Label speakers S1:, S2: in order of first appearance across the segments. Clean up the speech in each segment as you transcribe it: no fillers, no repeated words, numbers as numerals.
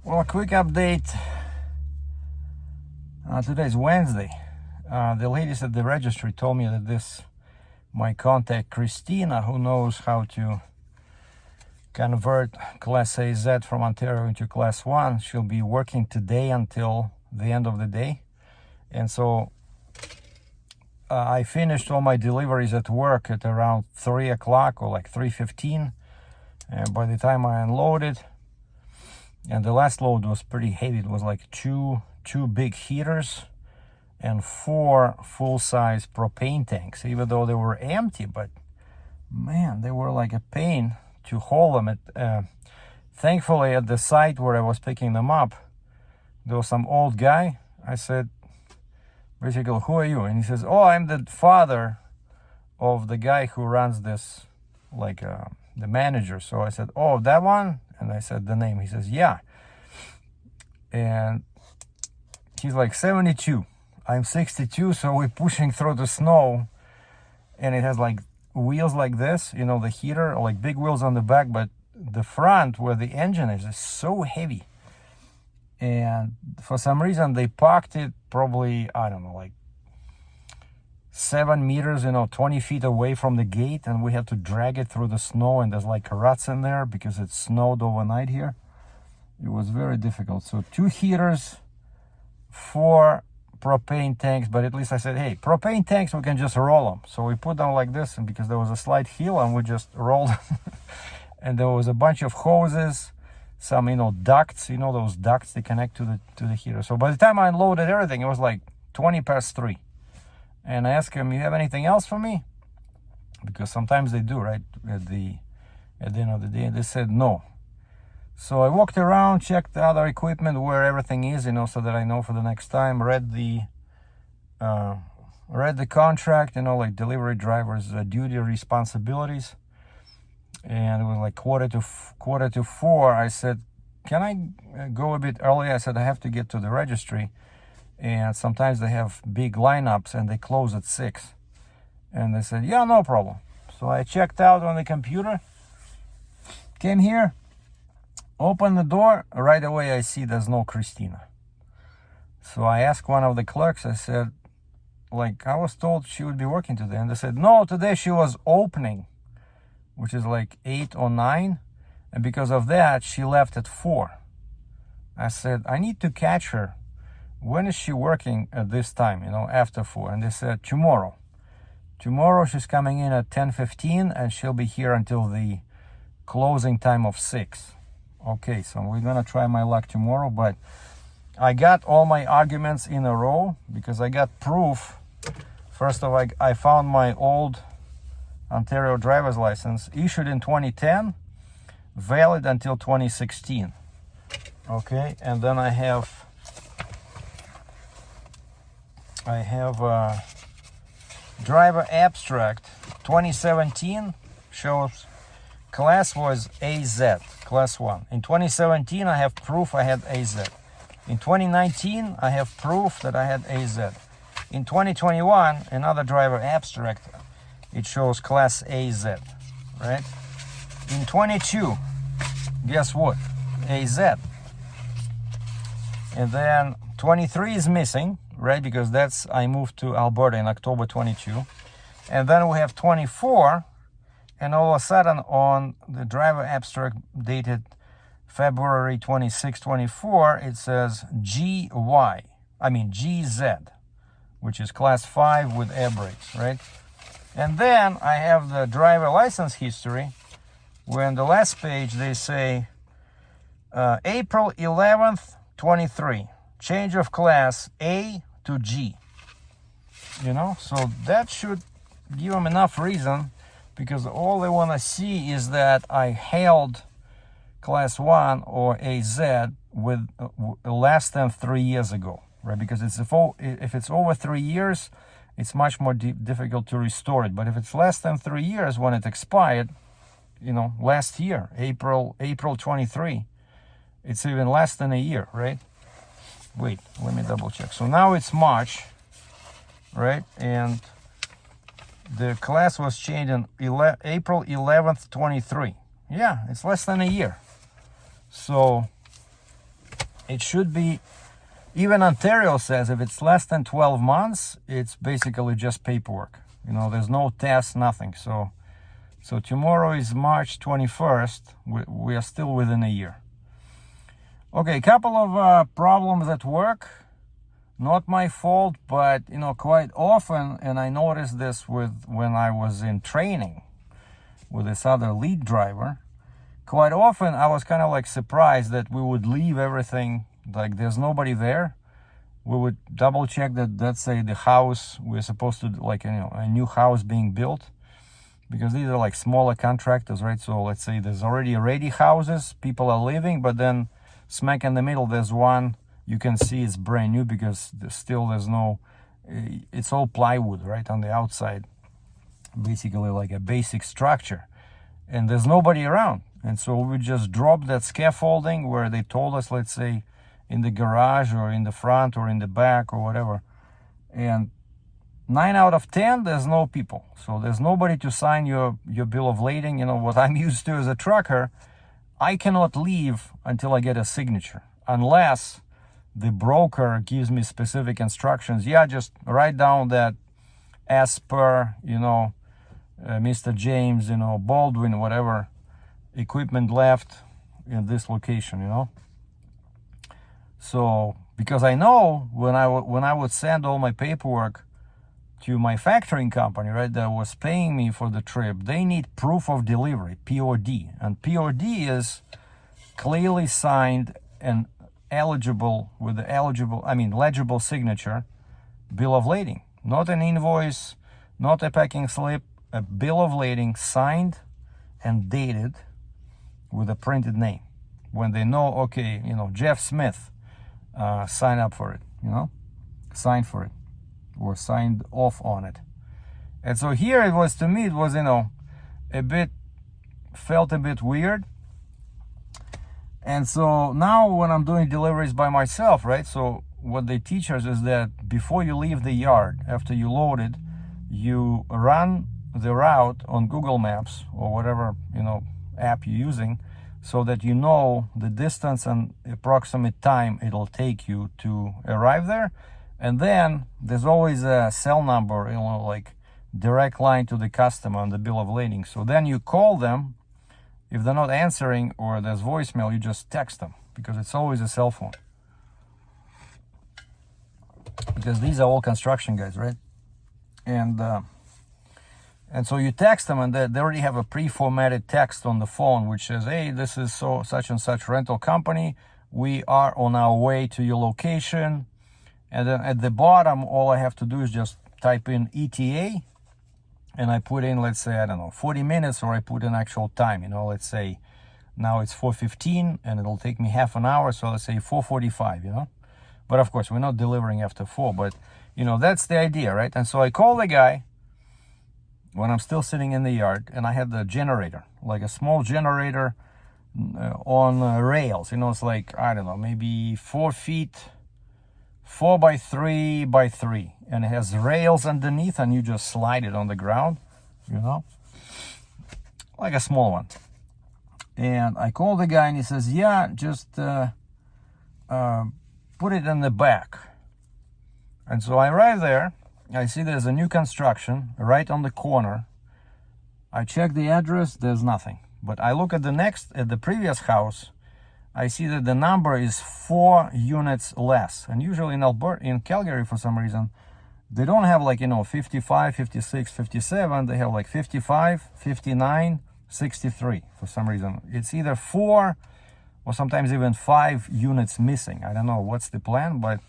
S1: Well, a quick update. Today's Wednesday. The ladies at the registry told me that my contact Christina, who knows how to convert Class AZ from Ontario into Class 1, she'll be working today until the end of the day. And so I finished all my deliveries at work at around 3 o'clock or like 3:15. And by the time I unloaded, and the last load was pretty heavy, it was like two big heaters and 4 full-size propane tanks, even though they were empty. But man, they were like a pain to haul them. Thankfully, at the site where I was picking them up, there was some old guy. I said, basically, who are you? And he says, oh, I'm the father of the guy who runs this, like the manager. So I said, oh, that one? And I said the name. He says, yeah. And he's like 72. I'm 62, so we're pushing through the snow. And it has like wheels like this, the heater, like big wheels on the back, but the front where the engine is so heavy. And for some reason, they parked it probably, I don't know, like 7 meters, 20 feet away from the gate, and we had to drag it through the snow, and there's like ruts in there because it snowed overnight here. It was very difficult. So 2 heaters, 4 propane tanks, but at least I said, hey, propane tanks, we can just roll them. So we put them like this, and because there was a slight hill, and we just rolled and there was a bunch of hoses, some, ducts, those ducts, they connect to the heater. So by the time I unloaded everything, it was like 20 past 3. And I asked him, you have anything else for me? Because sometimes they do, right? At the end of the day, they said no. So I walked around, checked the other equipment, where everything is, so that I know for the next time. Read the contract, like delivery drivers' duty responsibilities. And it was like quarter to 4. I said, can I go a bit early? I said, I have to get to the registry. And sometimes they have big lineups and they close at 6. And they said, yeah, no problem. So I checked out on the computer, came here, opened the door. Right away, I see there's no Christina. So I asked one of the clerks, I said, I was told she would be working today. And they said, no, today she was opening, which is like 8 or 9. And because of that, she left at 4. I said, I need to catch her. When is she working at this time, after 4? And they said, tomorrow. Tomorrow she's coming in at 10:15 and she'll be here until the closing time of 6. Okay, so we're going to try my luck tomorrow, but I got all my arguments in a row because I got proof. First of all, I found my old Ontario driver's license issued in 2010, valid until 2016. Okay, and then I have a driver abstract 2017, shows class was AZ, class 1. In 2017, I have proof I had AZ. In 2019, I have proof that I had AZ. In 2021, another driver abstract, it shows class AZ, right? In 22, guess what? AZ. And then 23 is missing, right? Because I moved to Alberta in October 22. And then we have 24, and all of a sudden on the driver abstract dated February 26, 24, it says GZ, which is class 5 with air brakes, right? And then I have the driver license history, where on the last page they say April 11th, 23, change of class A to G. So that should give them enough reason, because all they want to see is that I held class 1 or AZ with less than 3 years ago, right? Because if it's over 3 years, it's much more difficult to restore it. But if it's less than 3 years when it expired, last year, April 23, it's even less than a year, right? Wait, let me double check. So now it's March, right? And the class was changed on April 11th, 23. Yeah, it's less than a year. So it should be, even Ontario says if it's less than 12 months, it's basically just paperwork. You know, there's no test, nothing. So tomorrow is March 21st. We are still within a year. Okay, a couple of problems at work. Not my fault, but you know, quite often, and I noticed this when I was in training with this other lead driver. Quite often, I was kind of like surprised that we would leave everything like there's nobody there. We would double check that, let's say, the house we're supposed to, like, you know, a new house being built, because these are like smaller contractors, right? So let's say there's already ready houses, people are living, but then smack in the middle there's one you can see it's brand new because there's no, it's all plywood, right, on the outside, basically like a basic structure, and there's nobody around. And so we just dropped that scaffolding where they told us, let's say, in the garage or in the front or in the back or whatever. And 9 out of 10, there's no people. So there's nobody to sign your bill of lading. You know, what I'm used to as a trucker, I cannot leave until I get a signature, unless the broker gives me specific instructions. Yeah, just write down that as per, you know, Mr. James, you know, Baldwin, whatever, equipment left in this location, you know. So because I know when I would send all my paperwork to my factoring company, right, that was paying me for the trip, they need proof of delivery, POD, and POD is clearly signed and eligible with the legible signature bill of lading, not an invoice, not a packing slip, a bill of lading signed and dated with a printed name. When they know, okay, you know, Jeff Smith signed up for it, you know, signed for it or signed off on it. And so here it was, to me, it was, you know, felt a bit weird. And so now when I'm doing deliveries by myself, right, so what they teach us is that before you leave the yard, after you load it, you run the route on Google Maps or whatever, you know, app you're using, so that you know the distance and approximate time it'll take you to arrive there. And then there's always a cell number, you know, like direct line to the customer on the bill of lading. So then you call them. If they're not answering or there's voicemail, you just text them, because it's always a cell phone. Because these are all construction guys, right? And so you text them, and they already have a pre-formatted text on the phone which says, hey, this is such and such rental company. We are on our way to your location. And then at the bottom, all I have to do is just type in ETA. And I put in, let's say, I don't know, 40 minutes, or I put in actual time, you know, let's say now it's 4:15 and it'll take me half an hour. So let's say 4:45, you know, but of course we're not delivering after 4, but you know, that's the idea, right? And so I call the guy when I'm still sitting in the yard, and I had the generator, like a small generator on rails, you know, it's like, I don't know, maybe 4 feet, 4 by 3 by 3, and it has rails underneath, and you just slide it on the ground, you know, like a small one. And I call the guy, and he says, yeah, just put it in the back. And so I arrive there, I see there's a new construction right on the corner. I check the address, there's nothing. But I look at the previous house, I see that the number is 4 units less. And usually in Calgary, for some reason, they don't have, like, you know, 55, 56, 57. They have like 55, 59, 63 for some reason. It's either 4 or sometimes even 5 units missing. I don't know what's the plan, but...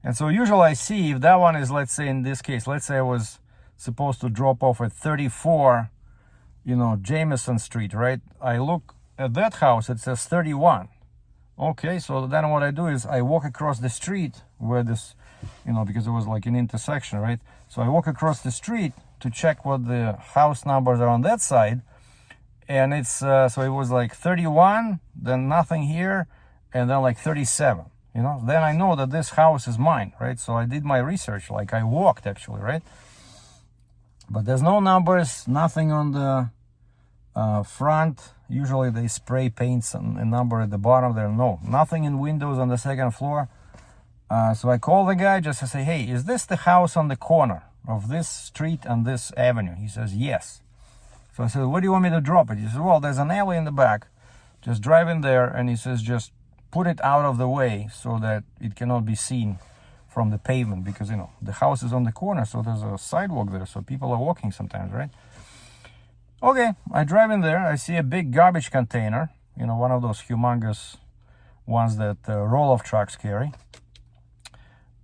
S1: And so usually I see if that one is, let's say in this case, let's say I was supposed to drop off at 34, you know, Jameson Street, right? I look at that house, it says 31. Okay, so then what I do is I walk across the street where this, you know, because it was like an intersection, right? So I walk across the street to check what the house numbers are on that side. And it's, so it was like 31, then nothing here, and then like 37, you know? Then I know that this house is mine, right? So I did my research, like I walked actually, right? But there's no numbers, nothing on the front Usually they spray paints a number at the bottom there. No, nothing in windows on the second floor. So I call the guy just to say, hey, is this the house on the corner of this street and this avenue? He says, yes. So I said, where do you want me to drop it? He says, well, there's an alley in the back. Just drive in there. And he says, just put it out of the way so that it cannot be seen from the pavement, because, you know, the house is on the corner, so there's a sidewalk there, so people are walking sometimes, right? Okay, I drive in there. I see a big garbage container, you know, one of those humongous ones that roll-off trucks carry.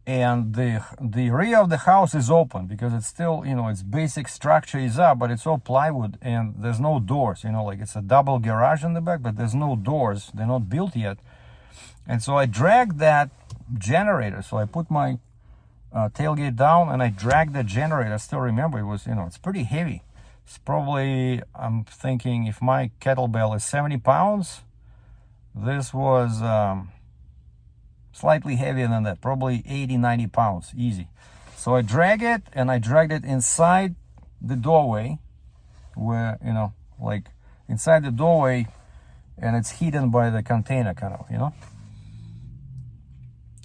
S1: And the rear of the house is open because it's still, you know, its basic structure is up, but it's all plywood and there's no doors, you know, like it's a double garage in the back, but there's no doors. They're not built yet. And so I dragged that generator. So I put my tailgate down and I dragged the generator. I still remember it was, you know, it's pretty heavy. It's probably, I'm thinking if my kettlebell is 70 pounds, this was slightly heavier than that, probably 80, 90 pounds, easy. So I drag it and I dragged it inside the doorway where, you know, like inside the doorway, and it's hidden by the container kind of, you know.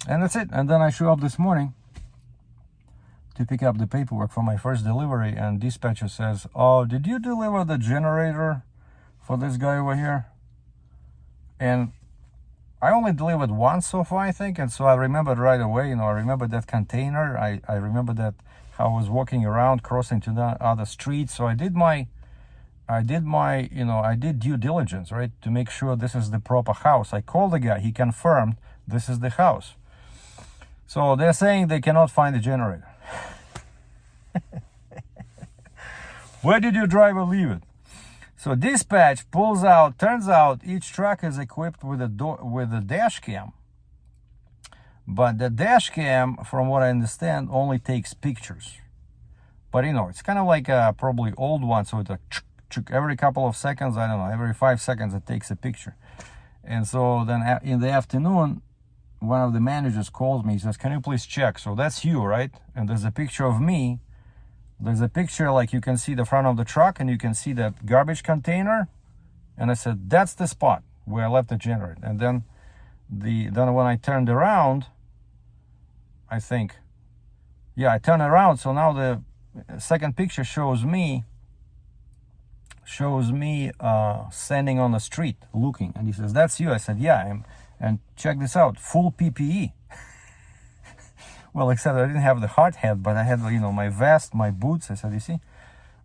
S1: And that's it. And then I show up this morning to pick up the paperwork for my first delivery, and dispatcher says, oh, did you deliver the generator for this guy over here? And I only delivered once so far, I think, and so I remembered right away, you know, I remember that container. I remember that how I was walking around, crossing to the other street. So I did due diligence, right, to make sure this is the proper house. I called the guy, he confirmed this is the house. So they're saying they cannot find the generator. Where did your driver leave it? So dispatch pulls out, turns out each truck is equipped with a dash cam. But the dash cam, from what I understand, only takes pictures. But you know, it's kind of like a probably old one, so it's a every couple of seconds, I don't know, every 5 seconds it takes a picture. And so then in the afternoon, one of the managers calls me, he says, can you please check? So that's you, right? And there's a picture of me. There's a picture, like you can see the front of the truck and you can see that garbage container. And I said, that's the spot where I left the generator. And then when I turned around, I think, yeah, I turned around. So now the second picture shows me standing on the street looking. And he says, that's you. I said, yeah, I am. And check this out, full PPE. Well, except I didn't have the hard hat, but I had, you know, my vest, my boots. I said, you see,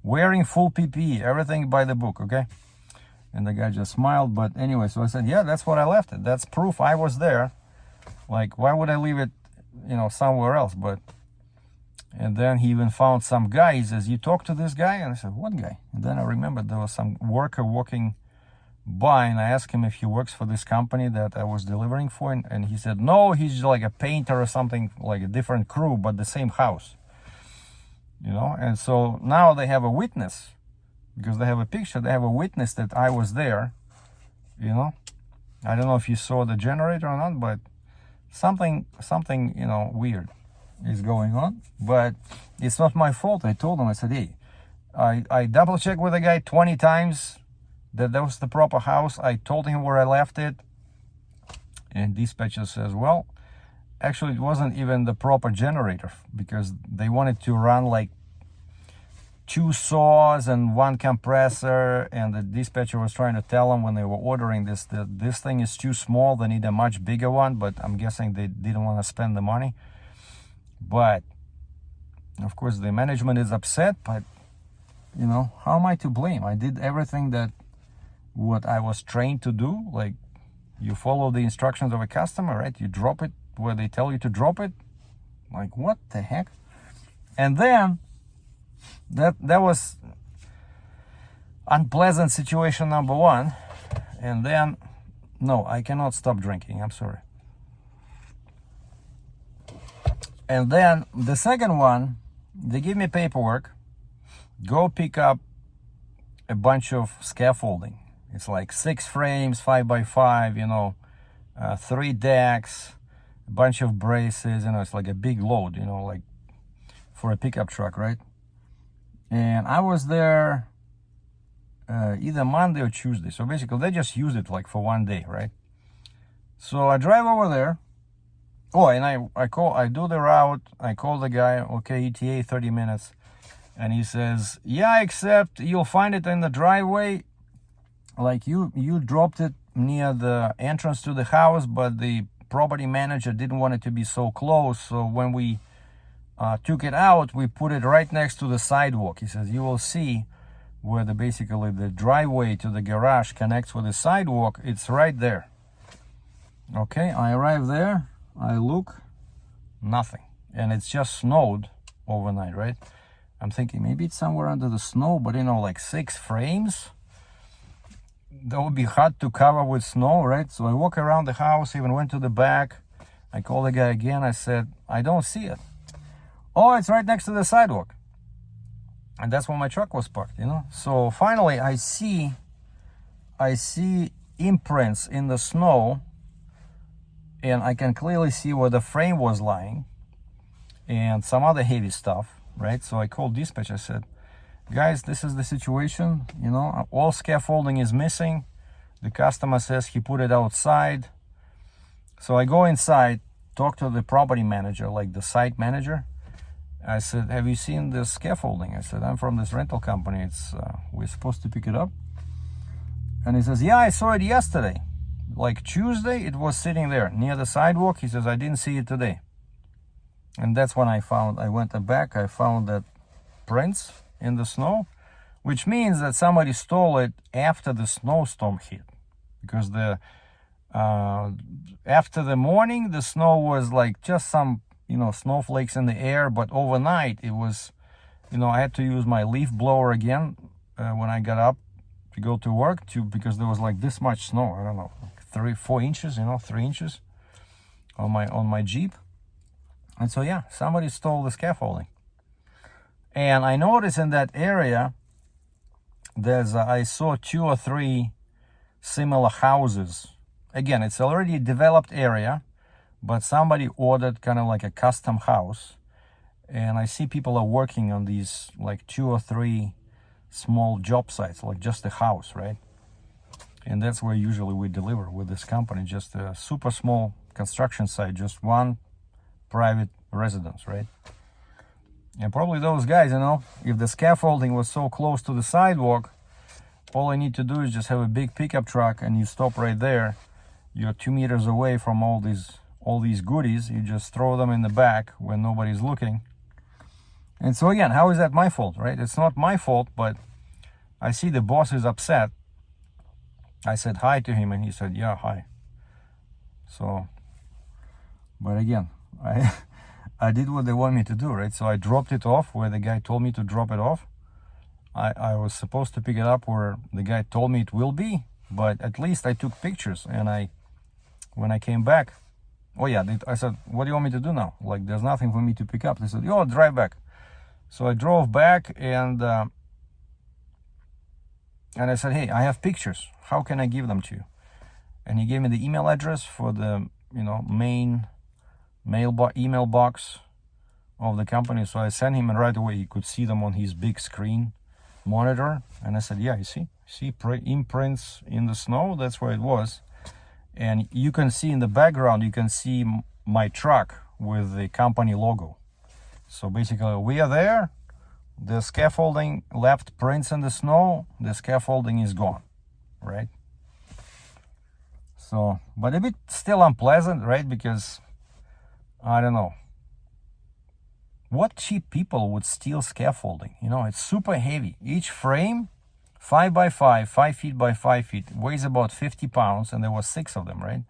S1: wearing full PPE, everything by the book, okay? And the guy just smiled. But anyway, so I said, yeah, that's what I left it. That's proof I was there. Like, why would I leave it, you know, somewhere else? But, and then he even found some guy. He says, you talked to this guy? And I said, what guy? And then I remembered there was some worker walking by, and I asked him if he works for this company that I was delivering for, and he said no, he's like a painter or something, like a different crew, but the same house, you know. And so now they have a witness, because they have a picture, they have a witness that I was there, you know. I don't know if you saw the generator or not, but something you know, weird is going on. But it's not my fault. I told him, I said, hey, I double checked with the guy 20 times that was the proper house. I told him where I left it. And dispatcher says, well, actually it wasn't even the proper generator, because they wanted to run like 2 saws and 1 compressor, and the dispatcher was trying to tell them when they were ordering this that this thing is too small, they need a much bigger one, but I'm guessing they didn't want to spend the money. But of course the management is upset, but you know, how am I to blame? I did everything that what I was trained to do. Like, you follow the instructions of a customer, right? You drop it where they tell you to drop it. Like, what the heck? And then that was unpleasant situation number 1. And then, no, I cannot stop drinking, I'm sorry. And then the second one, they give me paperwork, go pick up a bunch of scaffolding. It's like 6 frames, 5x5, you know, 3 decks, a bunch of braces, you know, it's like a big load, you know, like for a pickup truck, right? And I was there either Monday or Tuesday. So basically they just used it like for one day, right? So I drive over there. Oh, and I do the route. I call the guy, okay, ETA 30 minutes. And he says, yeah, except you'll find it in the driveway. Like you dropped it near the entrance to the house, but the property manager didn't want it to be so close. So when we took it out, we put it right next to the sidewalk. He says, you will see where basically the driveway to the garage connects with the sidewalk. It's right there. Okay, I arrive there. I look, nothing. And it's just snowed overnight, right? I'm thinking maybe it's somewhere under the snow, but like 6 frames. That would be hard to cover with snow, right? So I walk around the house, even went to the back. I called the guy again. I said, I don't see it. Oh, it's right next to the sidewalk. And that's where my truck was parked, So finally I see imprints in the snow, and I can clearly see where the frame was lying and some other heavy stuff, right? So I called dispatch. I said, guys, this is the situation, all scaffolding is missing. The customer says he put it outside. So I go inside, talk to the property manager, like the site manager. I said, have you seen this scaffolding? I said, I'm from this rental company. We're supposed to pick it up. And he says, yeah, I saw it yesterday. Like Tuesday, it was sitting there near the sidewalk. He says, I didn't see it today. And that's when I went back, I found that prints in the snow, which means that somebody stole it after the snowstorm hit. Because after the morning, the snow was like just some, snowflakes in the air, but overnight it was, I had to use my leaf blower again when I got up to go to work because there was like this much snow. I don't know, 3-4 inches, 3 inches on my Jeep. And so yeah, somebody stole the scaffolding. And I noticed in that area I saw 2 or 3 similar houses. Again, it's already a developed area, but somebody ordered kind of like a custom house. And I see people are working on these like 2 or 3 small job sites, like just a house, right? And that's where usually we deliver with this company, just a super small construction site, just one private residence, right? And probably those guys, if the scaffolding was so close to the sidewalk, all I need to do is just have a big pickup truck and you stop right there. You're 2 meters away from all these goodies. You just throw them in the back when nobody's looking. And so again, how is that my fault, right? It's not my fault, but I see the boss is upset. I said hi to him and he said, yeah, hi. So, but again, I did what they want me to do, right? So I dropped it off where the guy told me to drop it off. I was supposed to pick it up where the guy told me it will be, but at least I took pictures. And when I came back, I said, what do you want me to do now? Like, there's nothing for me to pick up. They said, drive back. So I drove back and I said, hey, I have pictures. How can I give them to you? And he gave me the email address for the, main email box of the company. So I sent him, and right away he could see them on his big screen monitor. And I said, yeah, you see imprints in the snow. That's where it was. And you can see in the background, you can see my truck with the company logo. So basically we are there. The scaffolding left prints in the snow. The scaffolding is gone, right? So, but a bit still unpleasant, right? Because I don't know. What cheap people would steal scaffolding? It's super heavy. Each frame, 5 by 5, 5 feet by 5 feet, weighs about 50 pounds, and there were 6 of them, right?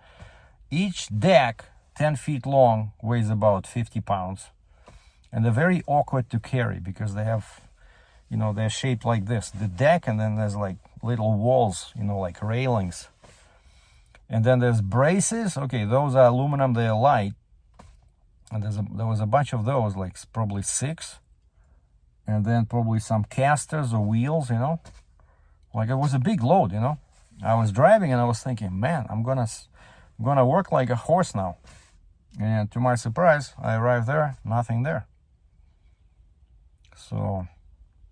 S1: Each deck, 10 feet long, weighs about 50 pounds. And they're very awkward to carry because they have, they're shaped like this. The deck, and then there's like little walls, like railings. And then there's braces. Okay, those are aluminum, they're light. And there was a bunch of those, like probably 6. And then probably some casters or wheels, Like it was a big load, I was driving and I was thinking, man, I'm gonna work like a horse now. And to my surprise, I arrived there, nothing there. So,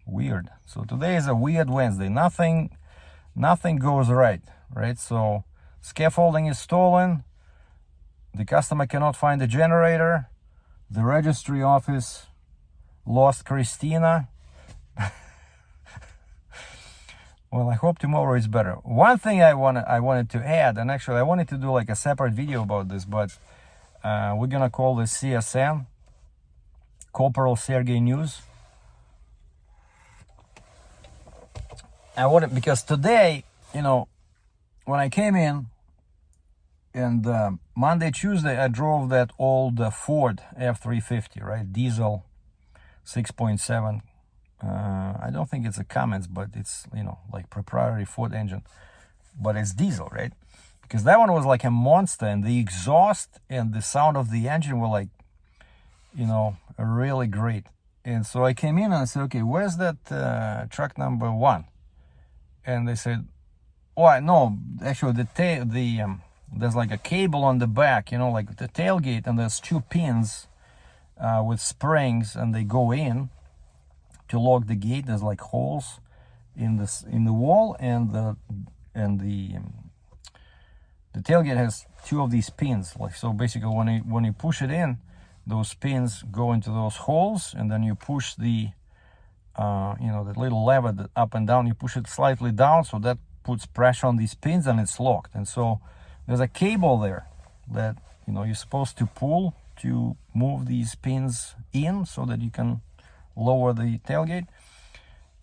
S1: Weird. So today is a weird Wednesday. Nothing goes right. So scaffolding is stolen. The customer cannot find the generator. The registry office lost Christina. Well, I hope tomorrow is better. One thing I wanted to add, and actually I wanted to do like a separate video about this, but we're gonna call this CSN, Corporal Sergei News. I wanted, because today, when I came in, and Monday, Tuesday, I drove that old Ford F-350, right? Diesel 6.7. I don't think it's a Cummins, but it's, like proprietary Ford engine. But it's diesel, right? Because that one was like a monster, and the exhaust and the sound of the engine were like, really great. And so I came in and I said, okay, where's that truck number 1? And they said, oh, no, actually there's like a cable on the back, like the tailgate, and there's 2 pins with springs, and they go in to lock the gate. There's like holes in the wall, and the tailgate has 2 of these pins. Like, so basically when you push it in, those pins go into those holes, and then you push the the little lever that up and down, you push it slightly down, so that puts pressure on these pins and it's locked. And so there's a cable there that you're supposed to pull to move these pins in so that you can lower the tailgate.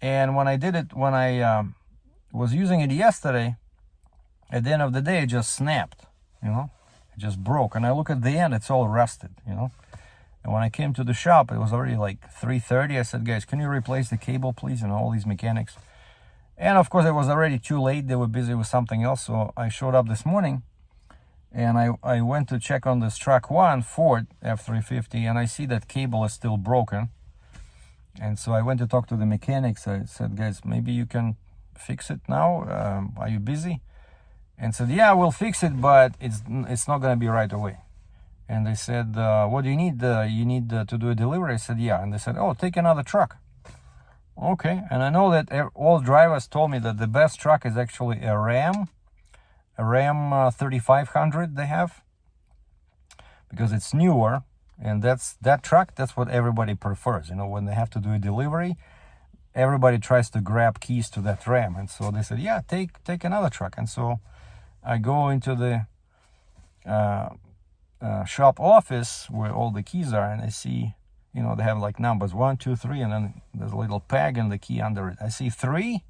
S1: And when I was using it yesterday, at the end of the day, it just snapped, it just broke. And I look at the end, it's all rusted, And when I came to the shop, it was already like 3:30. I said, guys, can you replace the cable, please? All these mechanics. And of course, it was already too late. They were busy with something else. So I showed up this morning, and I went to check on this truck 1, Ford F-350, and I see that cable is still broken. And so I went to talk to the mechanics. I said, guys, maybe you can fix it now. Are you busy? And said, yeah, we'll fix it, but it's not going to be right away. And they said, what do you need? You need to do a delivery? I said, yeah. And they said, oh, take another truck. Okay. And I know that all drivers told me that the best truck is actually a Ram 3500 they have, because it's newer. And that truck, that's what everybody prefers. When they have to do a delivery, everybody tries to grab keys to that Ram. And so they said, yeah, take another truck. And so I go into the shop office where all the keys are, and I see, they have like numbers 1, 2, 3, and then there's a little peg and the key under it. I see 3,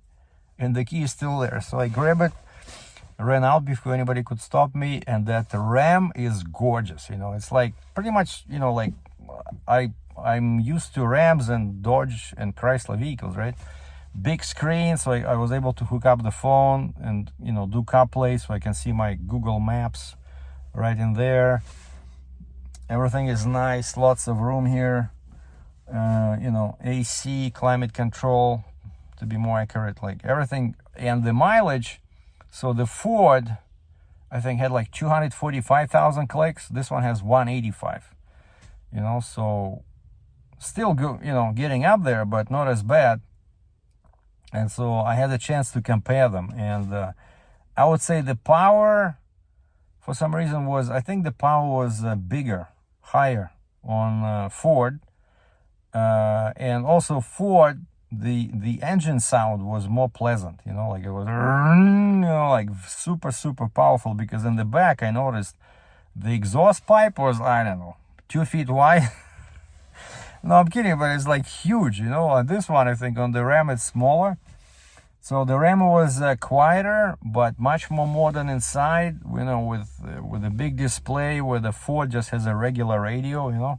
S1: and the key is still there. So I grab it, ran out before anybody could stop me, and that Ram is gorgeous. It's like pretty much, like I'm used to Rams and Dodge and Chrysler vehicles, right? Big screen, so I was able to hook up the phone and do CarPlay, so I can see my Google Maps right in there. Everything is nice, lots of room here. AC, climate control, to be more accurate, like everything. And the mileage, so the Ford, I think, had like 245,000 clicks. This one has 185. So still good, getting up there, but not as bad. And so I had a chance to compare them, and I would say the power, for some reason, I think the power was bigger, higher on Ford, and also Ford, the engine sound was more pleasant, like it was, like super powerful, because in the back I noticed the exhaust pipe was, I don't know, 2 feet wide. No, I'm kidding, but it's like huge, On this one, I think on the Ram it's smaller. So the Ram was quieter, but much more modern inside, with a big display, where the Ford just has a regular radio,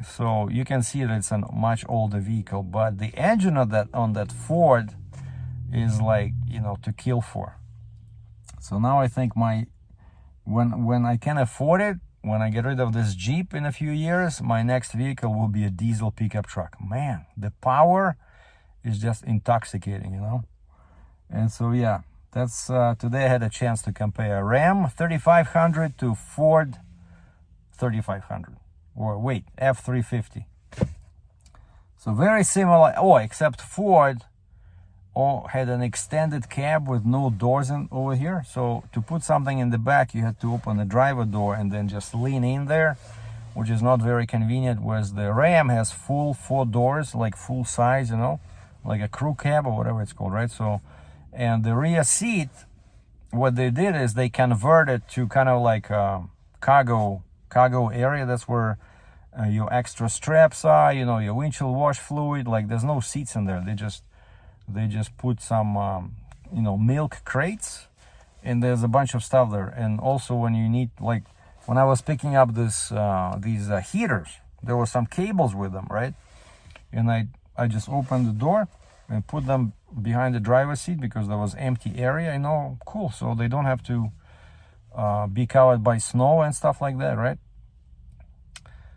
S1: So you can see that it's a much older vehicle, but the engine on that Ford is like, to kill for. So now I think when I can afford it, when I get rid of this Jeep in a few years, my next vehicle will be a diesel pickup truck. Man, the power is just intoxicating, And so, yeah, that's today I had a chance to compare Ram 3500 to Ford 3500, or wait, F350. So very similar. Oh, except Ford had an extended cab with no doors over here. So to put something in the back, you had to open the driver door and then just lean in there, which is not very convenient. Whereas the Ram has full 4 doors, like full size, you know, like a crew cab or whatever it's called, right? So, and the rear seat, what they did is they converted to kind of like a cargo area. That's where your extra straps are, you know, your windshield wash fluid. Like there's no seats in there. They just put some you know, milk crates, and there's a bunch of stuff there. And also when you need, like when I was picking up these heaters, there were some cables with them, right? And I just opened the door and put them behind the driver's seat because there was empty area, you know. Cool, so they don't have to be covered by snow and stuff like that, right?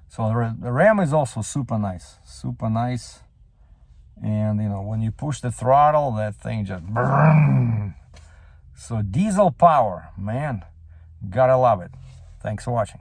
S1: So the Ram is also super nice, and you know, when you push the throttle, that thing just brrrr. So diesel power, man, gotta love it. Thanks for watching.